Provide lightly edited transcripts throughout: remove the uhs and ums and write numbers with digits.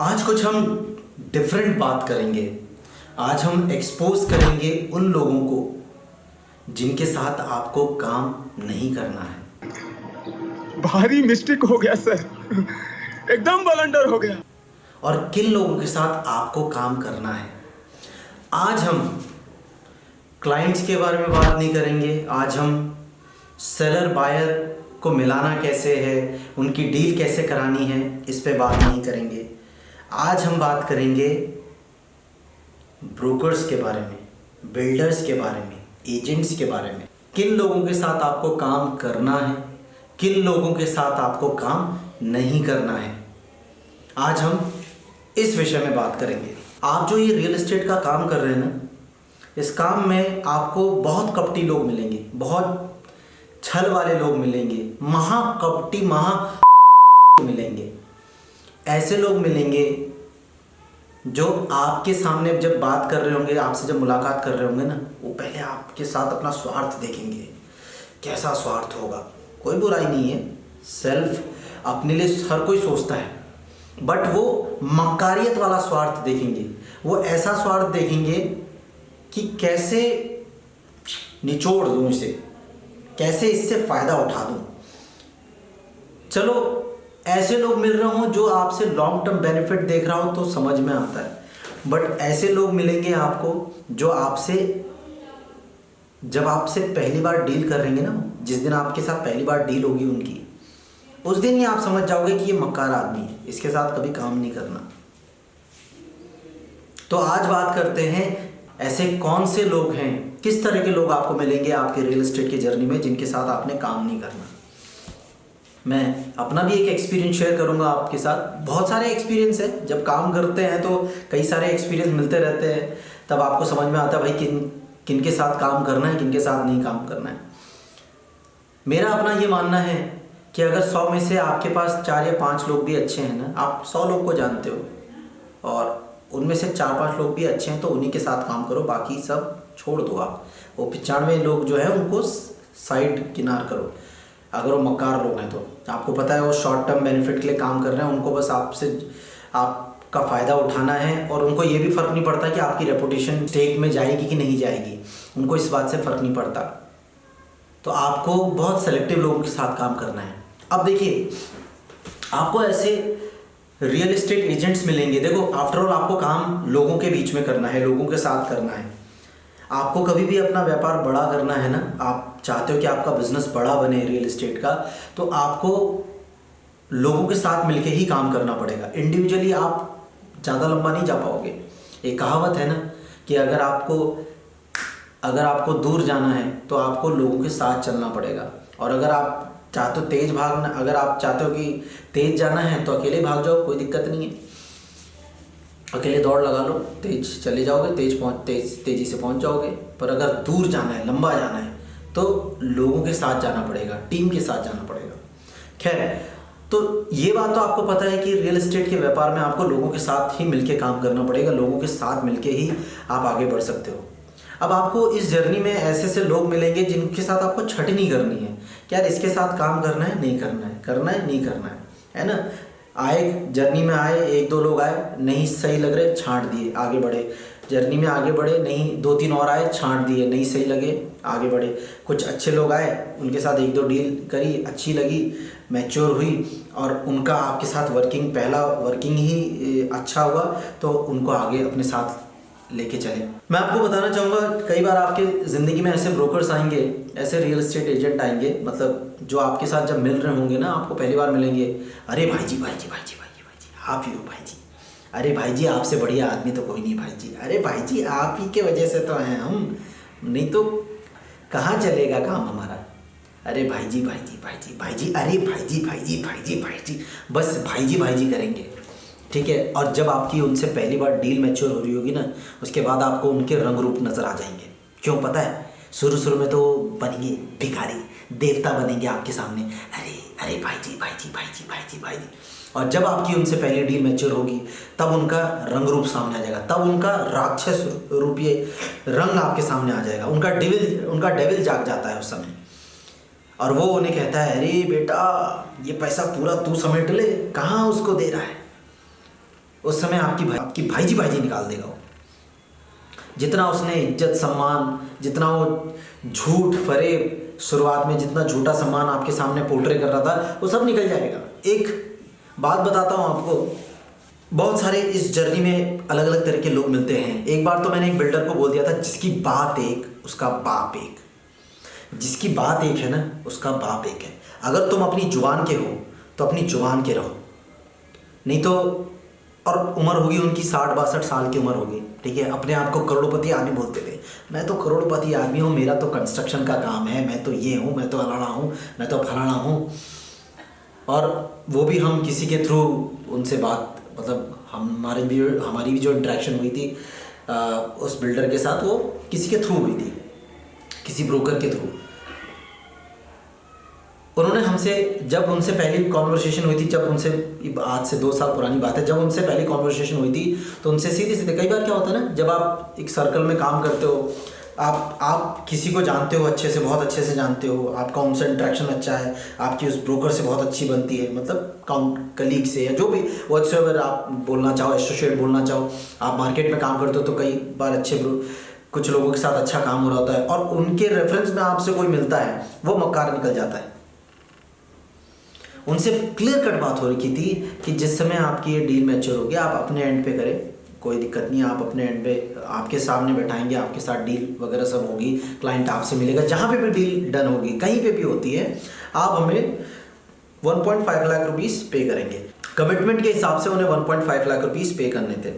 आज कुछ हम डिफरेंट बात करेंगे। आज हम एक्सपोज करेंगे उन लोगों को जिनके साथ आपको काम नहीं करना है। भारी मिस्टेक हो गया सर, एकदम ब्लंडर हो गया। और किन लोगों के साथ आपको काम करना है। आज हम क्लाइंट्स के बारे में बात नहीं करेंगे। आज हम सेलर बायर को मिलाना कैसे है, उनकी डील कैसे करानी है, इस पे बात नहीं करेंगे। आज हम बात करेंगे ब्रोकर्स के बारे में, बिल्डर्स के बारे में, एजेंट्स के बारे में। किन लोगों के साथ आपको काम करना है, किन लोगों के साथ आपको काम नहीं करना है, आज हम इस विषय में बात करेंगे। आप जो ये रियल एस्टेट का काम कर रहे हैं ना, इस काम में आपको बहुत कपटी लोग मिलेंगे, बहुत छल वाले लोग मिलेंगे, महाकपटी मिलेंगे। ऐसे लोग मिलेंगे जो आपके सामने जब बात कर रहे होंगे, आपसे जब मुलाकात कर रहे होंगे ना, वो पहले आपके साथ अपना स्वार्थ देखेंगे। कैसा स्वार्थ होगा, कोई बुराई नहीं है, सेल्फ अपने लिए हर कोई सोचता है, बट वो मक्कारियत वाला स्वार्थ देखेंगे। वो ऐसा स्वार्थ देखेंगे कि कैसे निचोड़ दूं इसे, कैसे इससे फ़ायदा उठा दूं। चलो ऐसे लोग मिल रहे हों जो आपसे लॉन्ग टर्म बेनिफिट देख रहा हो तो समझ में आता है, बट ऐसे लोग मिलेंगे आपको जो आपसे जब आपसे पहली बार डील करेंगे ना, जिस दिन आपके साथ पहली बार डील होगी उनकी, उस दिन ही आप समझ जाओगे कि ये मक्कार आदमी है, इसके साथ कभी काम नहीं करना। तो आज बात करते हैं ऐसे कौन से लोग हैं, किस तरह के लोग आपको मिलेंगे आपके रियल एस्टेट की जर्नी में जिनके साथ आपने काम नहीं करना। मैं अपना भी एक एक्सपीरियंस शेयर करूंगा आपके साथ। बहुत सारे एक्सपीरियंस है, जब काम करते हैं तो कई सारे एक्सपीरियंस मिलते रहते हैं, तब आपको समझ में आता है भाई किन के साथ काम करना है, किन के साथ नहीं काम करना है। मेरा अपना ये मानना है कि अगर 100 में से आपके पास 4 या 5 लोग भी अच्छे हैं ना, आप 100 लोग को जानते हो और उनमें से 4-5 लोग भी अच्छे हैं तो उन्हीं के साथ काम करो, बाकी सब छोड़ दो। आप वो 95 लोग जो है उनको साइड किनार करो। अगर वो मक्कार लोग हैं तो आपको पता है वो शॉर्ट टर्म बेनिफिट के लिए काम कर रहे हैं, उनको बस आपसे आपका फ़ायदा उठाना है, और उनको ये भी फ़र्क नहीं पड़ता कि आपकी रेपुटेशन स्टेक में जाएगी कि नहीं जाएगी, उनको इस बात से फ़र्क नहीं पड़ता। तो आपको बहुत सेलेक्टिव लोगों के साथ काम करना है। अब देखिए, आपको ऐसे रियल एस्टेट एजेंट्स मिलेंगे। देखो, आफ्टर ऑल आपको काम लोगों के बीच में करना है, लोगों के साथ करना है। आपको कभी भी अपना व्यापार बड़ा करना है ना, आप चाहते हो कि आपका बिजनेस बड़ा बने रियल एस्टेट का, तो आपको लोगों के साथ मिलके ही काम करना पड़ेगा। इंडिविजुअली आप ज़्यादा लंबा नहीं जा पाओगे। एक कहावत है ना कि अगर आपको दूर जाना है तो आपको लोगों के साथ चलना पड़ेगा, और अगर आप चाहते हो तेज भागना, अगर आप चाहते हो कि तेज जाना है तो अकेले भाग जाओ, कोई दिक्कत नहीं है। अकेले दौड़ लगा लो, तेज चले जाओगे, तेजी से पहुंच जाओगे। पर अगर दूर जाना है, लंबा जाना है, तो लोगों के साथ जाना पड़ेगा, टीम के साथ जाना पड़ेगा। खैर, तो ये बात तो आपको पता है कि रियल एस्टेट के व्यापार में आपको लोगों के साथ ही मिलके काम करना पड़ेगा, लोगों के साथ मिलके ही आप आगे बढ़ सकते हो। अब आपको इस जर्नी में ऐसे ऐसे लोग मिलेंगे जिनके साथ आपको छटी नहीं करनी है कि यार इसके साथ काम करना है, नहीं करना है, करना है, नहीं करना है ना। आए जर्नी में, आए 1-2 लोग आए, नहीं सही लग रहे, छांट दिए, आगे बढ़े। जर्नी में आगे बढ़े, नहीं 2-3 और आए, छांट दिए, नहीं सही लगे, आगे बढ़े। कुछ अच्छे लोग आए, उनके साथ 1-2 डील करी, अच्छी लगी, मैच्योर हुई, और उनका आपके साथ पहला वर्किंग ही अच्छा हुआ, तो उनको आगे अपने साथ लेके चले। मैं आपको बताना चाहूँगा, कई बार आपके ज़िंदगी में ऐसे ब्रोकर्स आएंगे, ऐसे रियल एस्टेट एजेंट आएंगे, मतलब जो आपके साथ जब मिल रहे होंगे ना, आपको पहली बार मिलेंगे, अरे भाई जी आप ही हो भाई जी, अरे भाई जी आपसे बढ़िया आदमी तो कोई नहीं भाई जी, अरे भाई जी आप ही के वजह से तो हैं हम, नहीं तो कहाँ चलेगा काम हमारा। अरे भाई जी अरे भाई जी, बस भाई जी करेंगे, ठीक है। और जब आपकी उनसे पहली बार डील मैच्योर हो रही होगी ना, उसके बाद आपको उनके रंग रूप नज़र आ जाएंगे। क्यों पता है? शुरू में तो बनेंगे भिखारी, देवता बनेंगे आपके सामने, अरे भाई जी। और जब आपकी उनसे पहली डील मैच्योर होगी, तब उनका रंग रूप सामने आ जाएगा, तब उनका राक्षस रूपीय रंग आपके सामने आ जाएगा। उनका डेविल जाग जाता है उस समय, और वो उन्हें कहता है, अरे बेटा ये पैसा पूरा तू समेट ले, कहाँ उसको दे रहा है। उस समय आपकी भाईजी निकाल देगा वो। जितना उसने इज्जत सम्मान, जितना वो झूठ फरेब शुरुआत में जितना झूठा सम्मान आपके सामने पोर्ट्रे कर रहा था, वो सब निकल जाएगा। एक बात बताता हूँ आपको, बहुत सारे इस जर्नी में अलग अलग तरह के लोग मिलते हैं। एक बार तो मैंने एक बिल्डर को बोल दिया था, जिसकी बात एक उसका बाप एक, जिसकी बात एक है ना उसका बाप एक है। अगर तुम अपनी जुबान के हो तो अपनी जुबान के रहो, नहीं तो, और उम्र होगी उनकी 60-62 साल की उम्र होगी, ठीक है। अपने आप को करोड़पति आदमी बोलते थे, मैं तो करोड़पति आदमी हूँ, मेरा तो कंस्ट्रक्शन का काम है, मैं तो ये हूँ, मैं तो अलाना हूँ, मैं तो फलाना हूँ। और वो भी हम किसी के थ्रू उनसे बात, मतलब हमारी भी जो इंटरेक्शन हुई थी उस बिल्डर के साथ, वो किसी के थ्रू हुई थी, किसी ब्रोकर के थ्रू। उन्होंने हमसे, जब उनसे पहली कॉन्वर्सेशन हुई थी, जब उनसे, आज से 2 साल पुरानी बात है, जब उनसे पहली कॉन्वर्सेशन हुई थी तो उनसे सीधे कई बार क्या होता है ना, जब आप एक सर्कल में काम करते हो, आप किसी को जानते हो अच्छे से, बहुत अच्छे से जानते हो, आपका उनसे इंटरेक्शन अच्छा है, आपकी उस ब्रोकर से बहुत अच्छी बनती है, मतलब कलीग से या जो भी व्हाट्सएवर आप बोलना चाहो, एसोसिएट बोलना चाहो, आप मार्केट में काम करते हो तो कई बार कुछ लोगों के साथ अच्छा काम हो रहा होता है, और उनके रेफरेंस में आपसे कोई मिलता है, वो मक्कार निकल जाता है। उनसे क्लियर कट बात हो रही थी कि जिस समय आपकी ये डील मैच्योर होगी, आप अपने एंड पे करें, कोई दिक्कत नहीं है, आप अपने एंड पे, आपके सामने बैठाएंगे, आपके साथ डील वगैरह सब होगी, क्लाइंट आपसे मिलेगा, जहाँ पे भी डील डन होगी, कहीं पे भी होती है, आप हमें 1.5 लाख रुपीस पे करेंगे। कमिटमेंट के हिसाब से उन्हें 1.5 लाख रुपीस पे करने थे।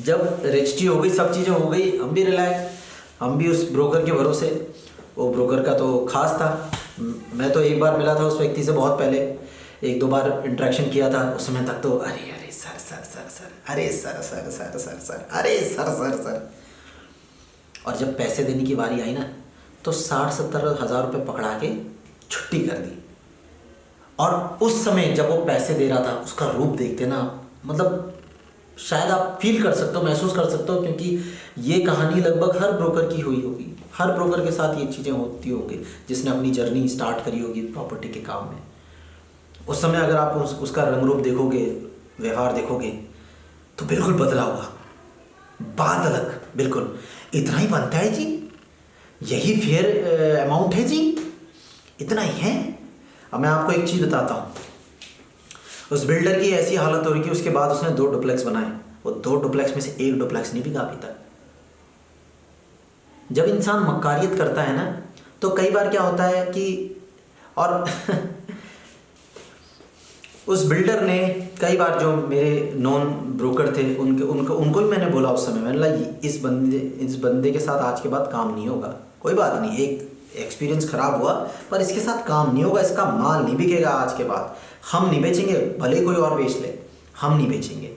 जब रजिस्ट्री हो गई, सब चीज़ें हो गई, हम भी रिलैक्स, हम भी उस ब्रोकर के भरोसे, वो ब्रोकर का तो खास था। मैं तो एक बार मिला था उस व्यक्ति से, बहुत पहले 1-2 बार इंटरेक्शन किया था, उस समय तक तो अरे सर सर सर सर, अरे sir sir sir sir sir, अरे सर सर सर। और जब पैसे देने की बारी आई ना, तो 60-70 हज़ार रुपये पकड़ा के छुट्टी कर दी। और उस समय जब वो पैसे दे रहा था, उसका रूप देखते ना, मतलब शायद आप फील कर सकते हो, महसूस कर सकते हो, क्योंकि ये कहानी लगभग हर ब्रोकर की हुई होगी, हर ब्रोकर के साथ ये चीज़ें होती होंगी जिसने अपनी जर्नी स्टार्ट करी होगी प्रॉपर्टी के काम में। उस समय अगर आप उसका रंग रूप देखोगे, व्यवहार देखोगे, तो बिल्कुल बदला होगा, बात अलग, बिल्कुल इतना ही बनता है जी, यही फेयर अमाउंट है जी, इतना ही है। अब मैं आपको एक चीज़ बताता हूँ, उस बिल्डर की ऐसी हालत हो रही कि उसके बाद उसने 2 डुप्लेक्स बनाए, वो 2 डुप्लेक्स में से 1 डुप्लेक्स नहीं बिका अभी तक। जब इंसान मक्कारियत करता है ना, तो कई बार क्या होता है कि, और उस बिल्डर ने कई बार, जो मेरे नॉन ब्रोकर थे, उनको भी मैंने बोला उस समय, मैंने बोला इस बंदे के साथ आज के बाद काम नहीं होगा, कोई बात नहीं, एक एक्सपीरियंस खराब हुआ, पर इसके साथ काम नहीं होगा, इसका माल नहीं बिकेगा आज के बाद, हम नहीं बेचेंगे, भले कोई और बेच ले, हम नहीं बेचेंगे।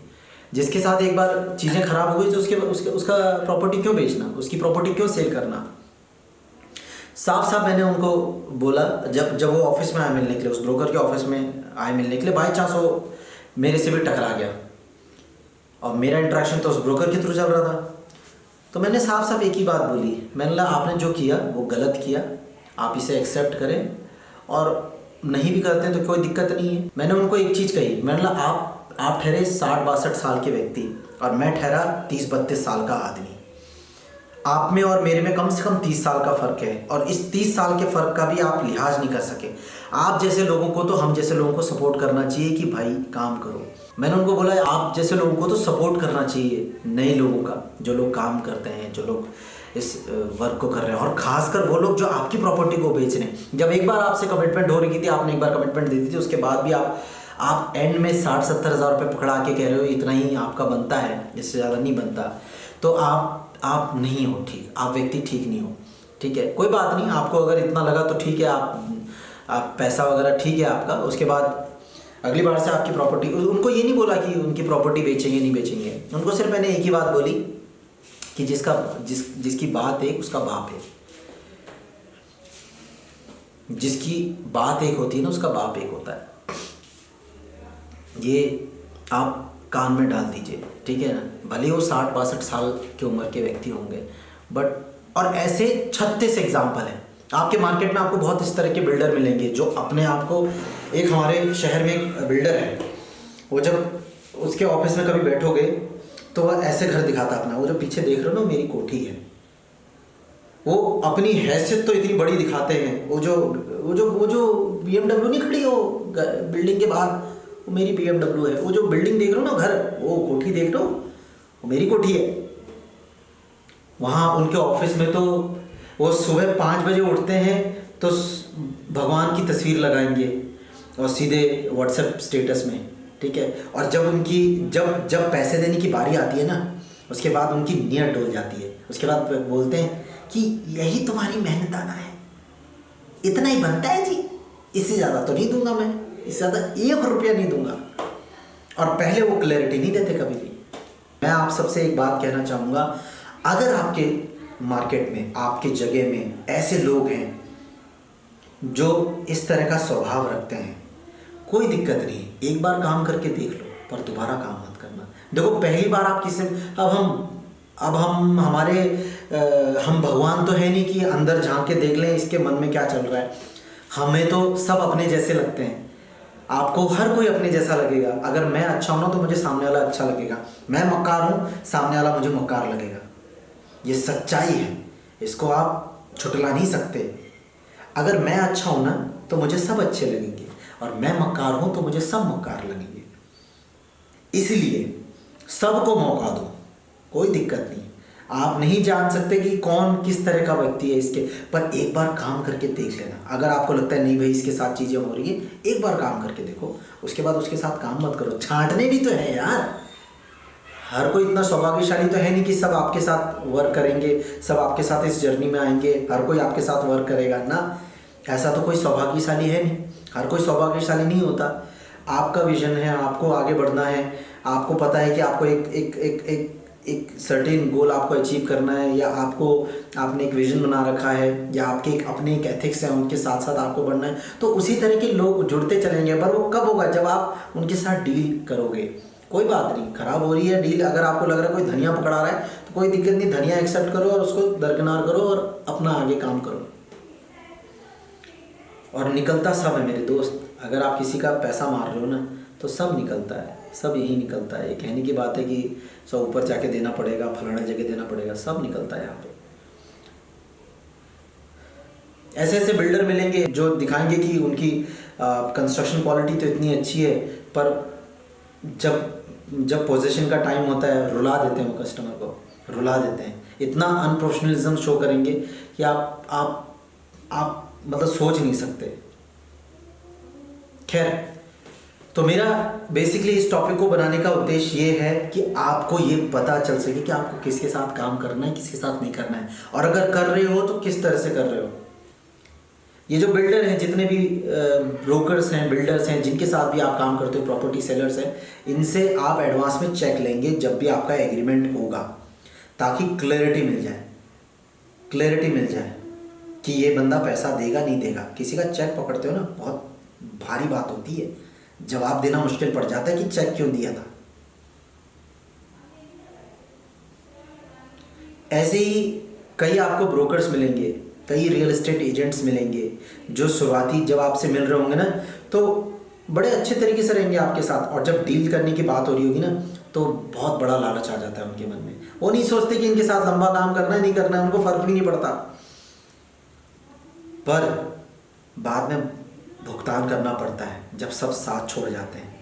जिसके साथ एक बार चीज़ें खराब हो गई तो उसका प्रॉपर्टी क्यों बेचना, उसकी प्रॉपर्टी क्यों सेल करना। साफ साफ मैंने उनको बोला, जब वो ऑफिस में आए मिलने के लिए, उस ब्रोकर के ऑफिस में आए मिलने के लिए, बाई चांस वो मेरे से भी टकरा गया, और मेरा इंटरेक्शन तो उस ब्रोकर के थ्रू चल रहा था। तो मैंने साफ साफ एक ही बात बोली, मैंने बोला आपने जो किया वो गलत किया, आप इसे एक्सेप्ट करें, और नहीं भी करते हैं तो कोई दिक्कत नहीं है। मैंने उनको एक चीज़ कही, मैंने बोला आप ठहरे 60-62 साल के व्यक्ति, और मैं ठहरा 30-32 साल का आदमी, आप में और मेरे में कम से कम 30 साल का फ़र्क है, और इस 30 साल के फ़र्क का भी आप लिहाज नहीं कर सके। आप जैसे लोगों को तो हम जैसे लोगों को सपोर्ट करना चाहिए कि भाई काम करो। मैंने उनको बोला आप जैसे लोगों को तो सपोर्ट करना चाहिए, नए लोगों का, जो लोग काम करते हैं, जो लोग इस वर्क को कर रहे हैं, और ख़ासकर वो लोग जो आपकी प्रॉपर्टी को बेच रहे हैं। जब एक बार आपसे कमिटमेंट हो रही थी, आपने एक बार कमिटमेंट दे दी थी, उसके बाद भी आप एंड में 60-70 हज़ार रुपये पकड़ा के कह रहे हो इतना ही आपका बनता है, इससे ज़्यादा नहीं बनता, तो आप नहीं हो ठीक, आप व्यक्ति ठीक नहीं हो, ठीक है, कोई बात नहीं। आपको अगर इतना लगा तो ठीक है, आप पैसा वगैरह ठीक है आपका, उसके बाद अगली बार से आपकी प्रॉपर्टी, उनको ये नहीं बोला कि उनकी प्रॉपर्टी बेचेंगे नहीं बेचेंगे, उनको सिर्फ मैंने एक ही बात बोली कि जिसकी बात एक उसका बाप है, जिसकी बात एक होती है ना उसका बाप एक होता है। ये आप कान में डाल दीजिए, ठीक है ना, भले वो 60-62 साल की उम्र के व्यक्ति होंगे, बट, और ऐसे 36 एग्जाम्पल हैं आपके मार्केट में। आपको बहुत इस तरह के बिल्डर मिलेंगे जो अपने आप को, एक हमारे शहर में एक बिल्डर है, वो जब उसके ऑफिस में कभी बैठोगे तो वह ऐसे घर दिखाता अपना। वो जो पीछे देख रहे हो ना, मेरी कोठी है। वो अपनी हैसियत तो इतनी बड़ी दिखाते हैं। वो जो BMW नहीं खड़ी हो बिल्डिंग के बाहर, वो मेरी BMW है। वो जो बिल्डिंग देख रहे हो ना, घर, वो कोठी देख रहे हो, वो मेरी कोठी है। वहाँ उनके ऑफिस में तो वो सुबह 5 बजे उठते हैं तो भगवान की तस्वीर लगाएंगे और सीधे व्हाट्सएप स्टेटस में, ठीक है। और जब उनकी जब पैसे देने की बारी आती है ना, उसके बाद उनकी नीयत डोल जाती है। उसके बाद बोलते हैं कि यही तुम्हारी मेहनताना है, इतना ही बनता है जी, इससे ज़्यादा तो नहीं दूंगा मैं, इससे ज़्यादा 1 रुपया नहीं दूंगा। और पहले वो क्लैरिटी नहीं देते कभी भी। मैं आप सबसे एक बात कहना चाहूँगा, अगर आपके मार्केट में, आपके जगह में ऐसे लोग हैं जो इस तरह का स्वभाव रखते हैं, कोई दिक्कत नहीं, एक बार काम करके देख लो, पर दोबारा काम मत करना। देखो, पहली बार आप किसी, अब हम हमारे हम भगवान तो है नहीं कि अंदर झांक के देख लें इसके मन में क्या चल रहा है। हमें तो सब अपने जैसे लगते हैं। आपको हर कोई अपने जैसा लगेगा। अगर मैं अच्छा हूँ ना तो मुझे सामने वाला अच्छा लगेगा। मैं मक्कार हूँ, सामने वाला मुझे मक्कार लगेगा। ये सच्चाई है, इसको आप छुटला नहीं सकते। अगर मैं अच्छा हूँ ना तो मुझे सब अच्छे लगेंगे, और मैं मक्कार हूँ तो मुझे सब मक्कार लगेंगे। इसलिए सबको मौका दो, कोई दिक्कत नहीं। आप नहीं जान सकते कि कौन किस तरह का व्यक्ति है इसके, पर एक बार काम करके देख लेना। अगर आपको लगता है नहीं भाई इसके साथ चीज़ें हो रही है, एक बार काम करके देखो, उसके बाद उसके साथ काम मत करो। छांटने भी तो है यार, हर कोई इतना सौभाग्यशाली तो है नहीं कि सब आपके साथ वर्क करेंगे, सब आपके साथ इस जर्नी में आएंगे, हर कोई आपके साथ वर्क करेगा ना। ऐसा तो कोई सौभाग्यशाली है नहीं, हर कोई सौभाग्यशाली नहीं होता। आपका विजन है, आपको आगे बढ़ना है, आपको पता है कि आपको एक सर्टेन गोल आपको अचीव करना है, या आपने एक विजन बना रखा है, या आपके अपने एक एथिक्स है, उनके साथ साथ आपको बढ़ना है, तो उसी तरह के लोग जुड़ते चलेंगे। पर वो कब होगा? जब आप उनके साथ डील करोगे। कोई बात नहीं, खराब हो रही है डील, अगर आपको लग रहा है कोई धनिया पकड़ा रहा है तो कोई दिक्कत नहीं, धनिया एक्सेप्ट करो और उसको दरकिनार करो और अपना आगे काम करो। और निकलता सब है मेरे दोस्त। अगर आप किसी का पैसा मार रहे हो ना तो सब निकलता है, सब यही निकलता है। ये कहने की बात है कि सब ऊपर जाके देना पड़ेगा, फलाना जगह देना पड़ेगा, सब निकलता है यहाँ पे। ऐसे ऐसे बिल्डर मिलेंगे जो दिखाएंगे कि उनकी कंस्ट्रक्शन क्वालिटी तो इतनी अच्छी है, पर जब पोजीशन का टाइम होता है रुला देते हैं, वो कस्टमर को रुला देते हैं। इतना अनप्रोफेशनलिज्म शो करेंगे कि आप मतलब सोच नहीं सकते। खैर, तो मेरा बेसिकली इस टॉपिक को बनाने का उद्देश्य ये है कि आपको ये पता चल सके कि आपको किसके साथ काम करना है, किसके साथ नहीं करना है, और अगर कर रहे हो तो किस तरह से कर रहे हो। ये जो बिल्डर हैं, जितने भी ब्रोकर्स हैं, बिल्डर्स हैं, जिनके साथ भी आप काम करते हो, प्रॉपर्टी सेलर्स हैं, इनसे आप एडवांस में चेक लेंगे जब भी आपका एग्रीमेंट होगा, ताकि क्लैरिटी मिल जाए कि ये बंदा पैसा देगा नहीं देगा। किसी का चेक पकड़ते हो ना, बहुत भारी बात होती है, जवाब देना मुश्किल पड़ जाता है कि चेक क्यों दिया था। ऐसे ही कई आपको ब्रोकर्स मिलेंगे, कई रियल एस्टेट एजेंट्स मिलेंगे जो शुरुआती जब आपसे मिल रहे होंगे ना तो बड़े अच्छे तरीके से रहेंगे आपके साथ, और जब डील करने की बात हो रही होगी ना तो बहुत बड़ा लालच आ जाता है उनके मन में। वो नहीं सोचते कि इनके साथ लंबा काम करना है नहीं करना है, उनको फर्क भी नहीं पड़ता, पर बाद में भुगतान करना पड़ता है जब सब साथ छोड़ जाते हैं।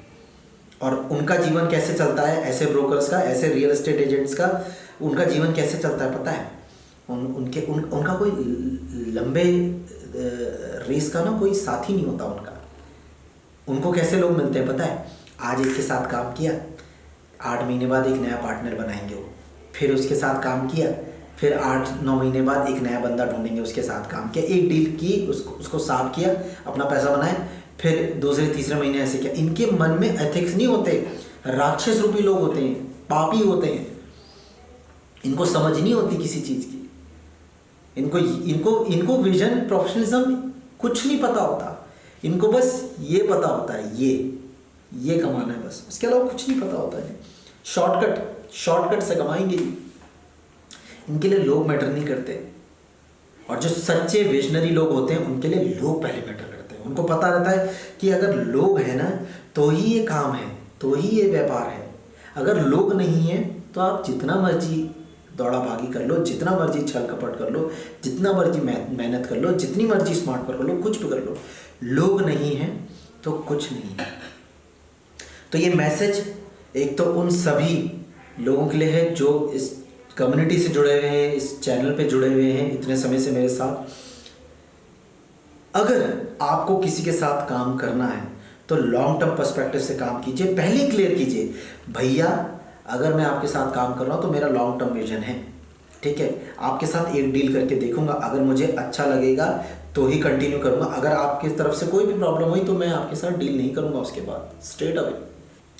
और उनका जीवन कैसे चलता है, ऐसे ब्रोकर्स का, ऐसे रियल एस्टेट एजेंट्स का, उनका जीवन कैसे चलता है पता है? उनका कोई लंबे रेस का ना कोई साथी नहीं होता उनका। उनको कैसे लोग मिलते हैं पता है? आज एक के साथ काम किया, 8 महीने बाद एक नया पार्टनर बनाएंगे वो, फिर उसके साथ काम किया, फिर 8-9 महीने बाद एक नया बंदा ढूंढेंगे, उसके साथ काम किया, एक डील की, उसको साफ किया, अपना पैसा बनाए, फिर दूसरे तीसरे महीने ऐसे किया। इनके मन में एथिक्स नहीं होते, राक्षस रूपी लोग होते हैं, पापी होते हैं। इनको समझ नहीं होती किसी चीज़ की, इनको विजन, प्रोफेशनलिज्म कुछ नहीं पता होता। इनको बस ये पता होता है ये कमाना है, बस उसके अलावा कुछ नहीं पता होता है। शॉर्टकट से कमाएंगे। इनके लिए लोग मैटर नहीं करते, और जो सच्चे विजनरी लोग होते हैं उनके लिए लोग पहले मैटर करते हैं। उनको पता रहता है कि अगर लोग हैं ना तो ही ये काम है, तो ही ये व्यापार है, अगर लोग नहीं है तो आप जितना मर्जी दौड़ा भागी कर लो, जितना मर्जी छल कपट कर लो, जितना मर्जी मेहनत कर लो, जितनी मर्जी स्मार्ट वर्क कर लो, कुछ भी कर लो, लोग नहीं है तो कुछ नहीं है। तो ये मैसेज एक तो उन सभी लोगों के लिए है जो इस कम्युनिटी से जुड़े हुए हैं, इस चैनल पे जुड़े हुए हैं इतने समय से मेरे साथ। अगर आपको किसी के साथ काम करना है तो लॉन्ग टर्म पर्सपेक्टिव से काम कीजिए। पहले क्लियर कीजिए, भैया अगर मैं आपके साथ काम कर रहा हूँ तो मेरा लॉन्ग टर्म विजन है, ठीक है, आपके साथ एक डील करके देखूंगा, अगर मुझे अच्छा लगेगा तो ही कंटिन्यू करूंगा, अगर आपकी तरफ से कोई भी प्रॉब्लम हुई तो मैं आपके साथ डील नहीं करूंगा। उसके बाद स्ट्रेट अवे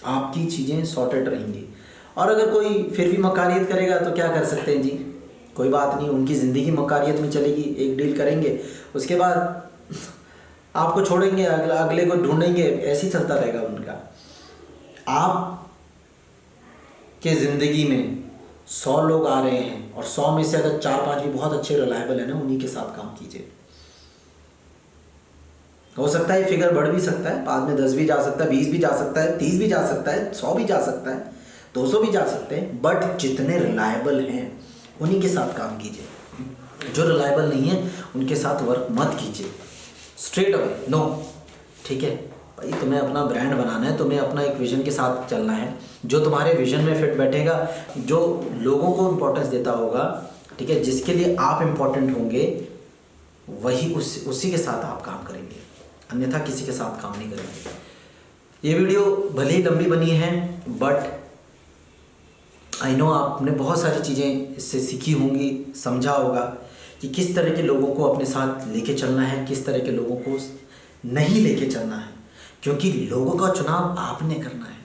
आपकी चीज़ें सॉर्टेड रहेंगी। और अगर कोई फिर भी मकारियत करेगा तो क्या कर सकते हैं जी, कोई बात नहीं, उनकी ज़िंदगी मकारियत में चलेगी, एक डील करेंगे, उसके बाद आपको छोड़ेंगे, अगले को ढूंढेंगे, ऐसे ही चलता रहेगा उनका। आप के ज़िंदगी में 100 लोग आ रहे हैं और 100 में से अगर 4-5 भी बहुत अच्छे रिलायबल है ना, उन्हीं के साथ काम कीजिए। हो सकता है फिगर बढ़ भी सकता है, बाद में 10 भी जा सकता है, 20 भी जा सकता है, 30 भी जा सकता है, 100 भी जा सकता है, 200 भी जा सकते हैं, बट जितने रिलायबल हैं उन्हीं के साथ काम कीजिए। जो रिलायबल नहीं है उनके साथ वर्क मत कीजिए, स्ट्रेट अवे नो। ठीक है भाई, तुम्हें अपना ब्रांड बनाना है, तुम्हें अपना एक विजन के साथ चलना है, जो तुम्हारे विजन में फिट बैठेगा, जो लोगों को इम्पोर्टेंस देता होगा, ठीक है, जिसके लिए आप इम्पोर्टेंट होंगे, वही उसी के साथ आप काम करेंगे, अन्यथा किसी के साथ काम नहीं करेंगे। ये वीडियो भले ही लंबी बनी है, बट आई नो आपने बहुत सारी चीज़ें इससे सीखी होंगी, समझा होगा कि किस तरह के लोगों को अपने साथ लेके चलना है, किस तरह के लोगों को नहीं लेके चलना है, क्योंकि लोगों का चुनाव आपने करना है।